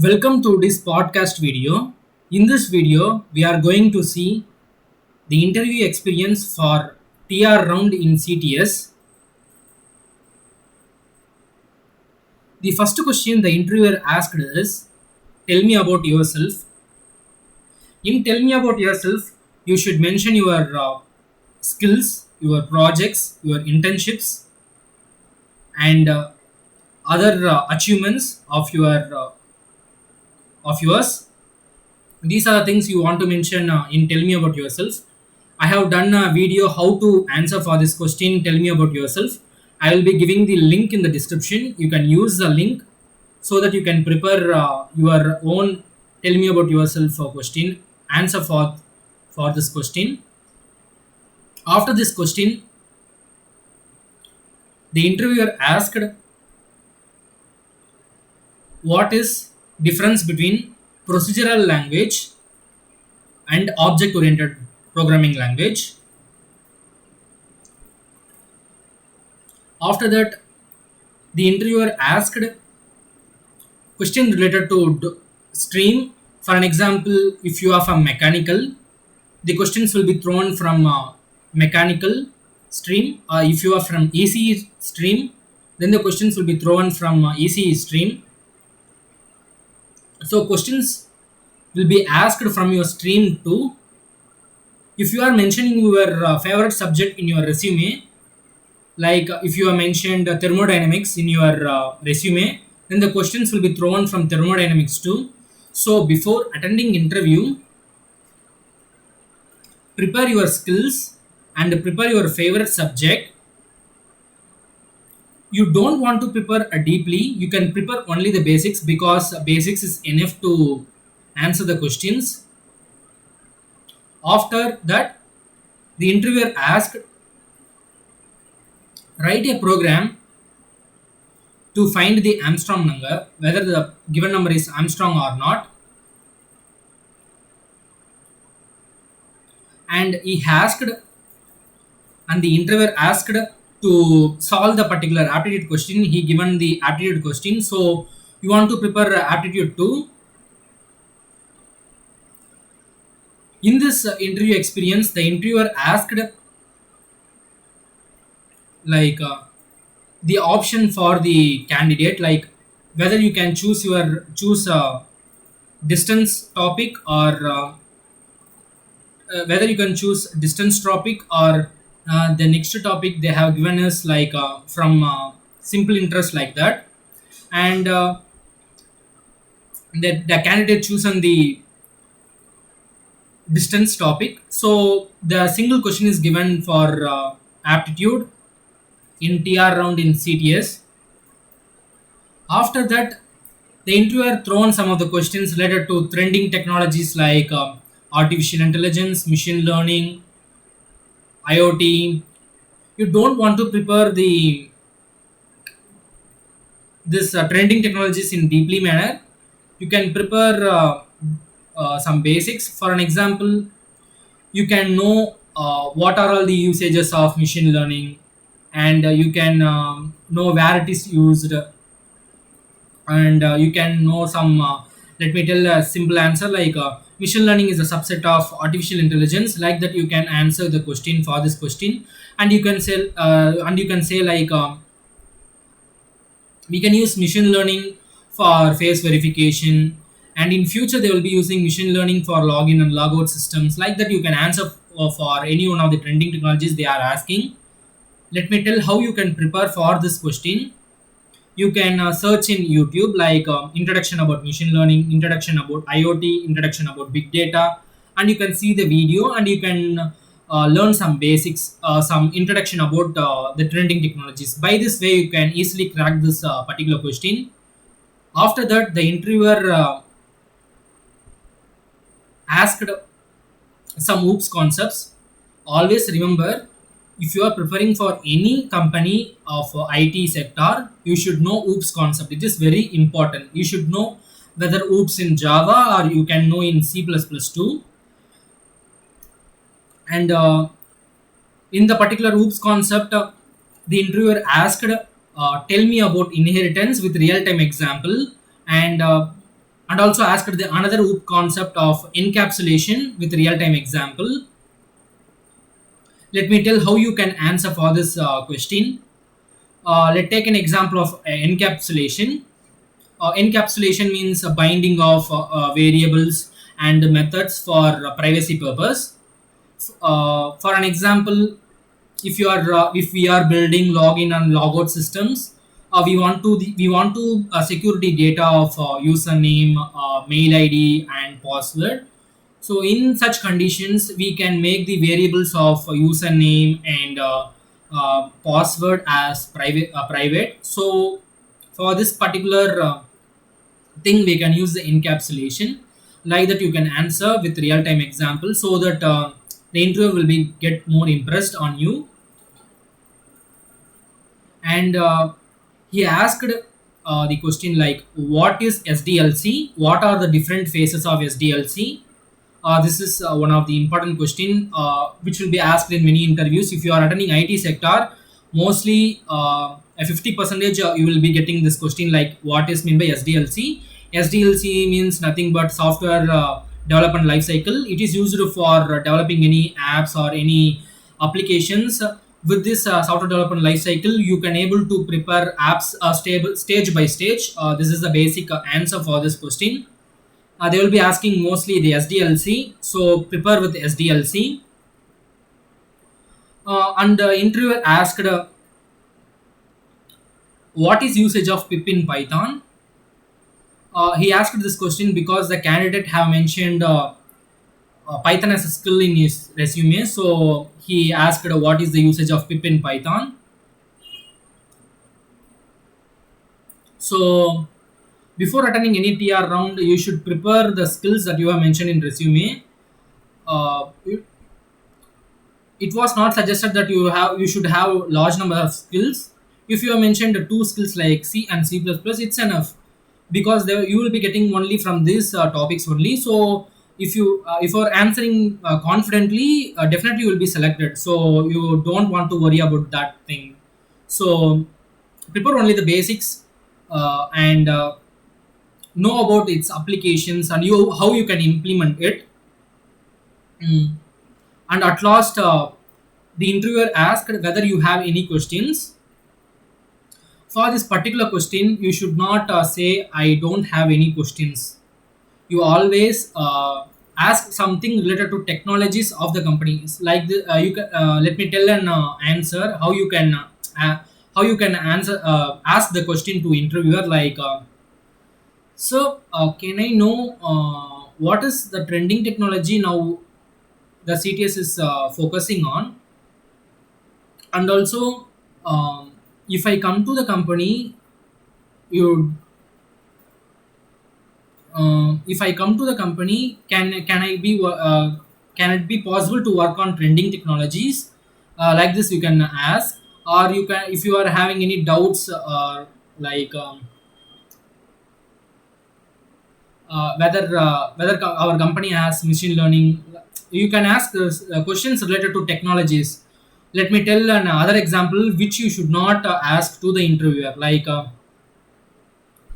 Welcome to this podcast video. In this video, we are going to see the interview experience for TR round in CTS. The first question the interviewer asked is, tell me about yourself. In tell me about yourself, you should mention your skills, your projects, your internships, and other achievements of yours. These are the things you want to mention in tell me about yourself. I have done a video how to answer for this question, tell me about yourself. I will be giving the link in the description. You can use the link so that you can prepare your own tell me about yourself question answer for this question. After this question, the interviewer asked what is difference between procedural language and object oriented programming language. After that, the interviewer asked question related to stream. For an example, if you are from mechanical, the questions will be thrown from mechanical stream. If you are from AC stream, then the questions will be thrown from AC stream. So questions will be asked from your stream too. If you are mentioning your favorite subject in your resume, like if you have mentioned thermodynamics in your resume, then the questions will be thrown from thermodynamics too. So before attending interview, prepare your skills and prepare your favorite subject. You don't want to prepare deeply, you can prepare only the basics because basics is enough to answer the questions. After that, the interviewer asked, write a program to find the Armstrong number, whether the given number is Armstrong or not. And he asked, and the interviewer asked to solve the particular aptitude question. He given the aptitude question. So you want to prepare aptitude 2. In this interview experience, the interviewer asked like the option for the candidate, like whether you can choose a distance topic or whether you can choose distance topic or the next topic they have given us like from simple interest like that. And the candidate chosen the distance topic. So the single question is given for aptitude in TR round in CTS. After that, the interviewer thrown some of the questions related to trending technologies like artificial intelligence, machine learning, IoT. You don't want to prepare the this trending technologies in deeply manner. You can prepare some basics. For an example, you can know what are all the usages of machine learning, and you can know where it is used, and you can know some let me tell a simple answer like machine learning is a subset of artificial intelligence, like that you can answer the question for this question. And you can say like we can use machine learning for face verification, and in future they will be using machine learning for login and logout systems, like that you can answer for any one of the trending technologies they are asking. Let me tell how you can prepare for this question. You can search in YouTube like introduction about machine learning, introduction about IoT, introduction about big data, and you can see the video and you can learn some basics, some introduction about the trending technologies. By this way, you can easily crack this particular question. After that, the interviewer asked some OOPS concepts. Always remember, if you are preparing for any company of IT sector, you should know OOPS concept. It is very important. You should know whether OOPS in Java or you can know in C++ too. And in the particular OOPS concept, the interviewer asked, tell me about inheritance with real-time example. And and also asked the another OOP concept of encapsulation with real-time example. Let me tell how you can answer for this question. Let's take an example of encapsulation. Encapsulation means a binding of variables and methods for privacy purpose. For an example, if we are building login and logout systems, we want to security data of username, mail ID, and password. So in such conditions, we can make the variables of username and password as private. So for this particular thing, we can use the encapsulation. Like that, you can answer with real time example, so that the interviewer will be get more impressed on you. And he asked the question like, what is SDLC, what are the different phases of SDLC. This is one of the important question which will be asked in many interviews. If you are attending IT sector, mostly a 50 percentage you will be getting this question like, what is mean by SDLC. SDLC means nothing but software development lifecycle. It is used for developing any apps or any applications. With this software development lifecycle, you can able to prepare apps stable stage by stage. This is the basic answer for this question. They will be asking mostly the SDLC, so prepare with SDLC. And the interviewer asked, what is usage of pip in Python. He asked this question because the candidate have mentioned Python as a skill in his resume. So he asked what is the usage of pip in Python. So before attending any TR round, you should prepare the skills that you have mentioned in resume. It was not suggested that you should have large number of skills. If you have mentioned the two skills like C and C++, it's enough, because you will be getting only from these topics only. So if you're answering confidently, definitely you will be selected, so you don't want to worry about that thing. So prepare only the basics, and know about its applications and how you can implement it. Mm. And at last, the interviewer asked whether you have any questions. For this particular question, you should not say I don't have any questions. You always ask something related to technologies of the companies. Like you can, let me tell an answer how you can answer ask the question to interviewer like, so can I know what is the trending technology now the CTS is focusing on. And also, if I come to the company, you if I come to the company, can it be possible to work on trending technologies? Like this, you can ask, or you can, if you are having any doubts, like whether our company has machine learning, you can ask questions related to technologies. Let me tell another example which you should not ask to the interviewer, like,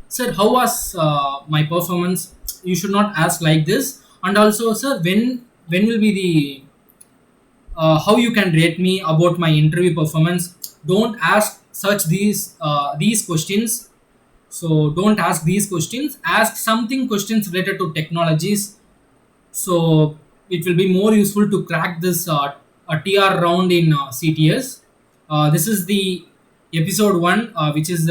sir, how was my performance. You should not ask like this. And also, sir, when will be the how you can rate me about my interview performance. Don't ask such these questions. So don't ask these questions, ask something questions related to technologies. So it will be more useful to crack this a TR round in CTS. This is the episode 1, which is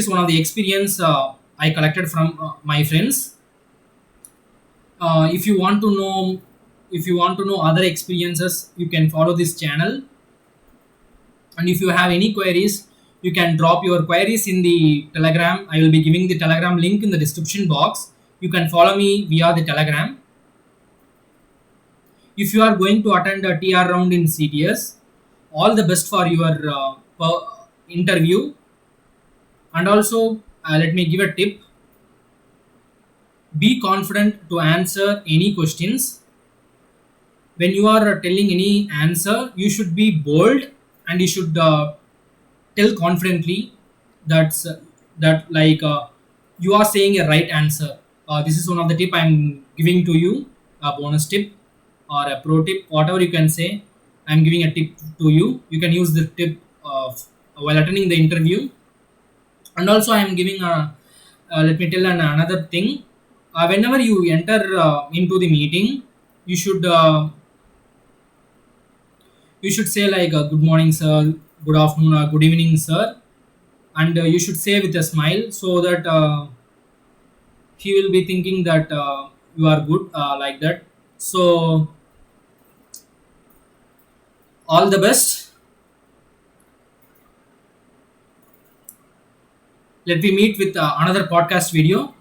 one of the experience I collected from my friends. If you want to know, if you want to know other experiences, you can follow this channel. And if you have any queries, you can drop your queries in the Telegram. I will be giving the Telegram link in the description box. You can follow me via the Telegram. If you are going to attend a TR round in CTS, all the best for your interview. And also, let me give a tip. Be confident to answer any questions. When you are telling any answer, you should be bold, and you should tell confidently. That's that like you are saying a right answer. This is one of the tip I'm giving to you, a bonus tip or a pro tip, whatever you can say. I'm giving a tip to you. You can use the tip while attending the interview. And also I am giving a let me tell another thing. Whenever you enter into the meeting, you should uh, you should say like good morning sir, good afternoon or good evening sir, and you should say with a smile so that he will be thinking that you are good, like that. So all the best. Let me meet with another podcast video.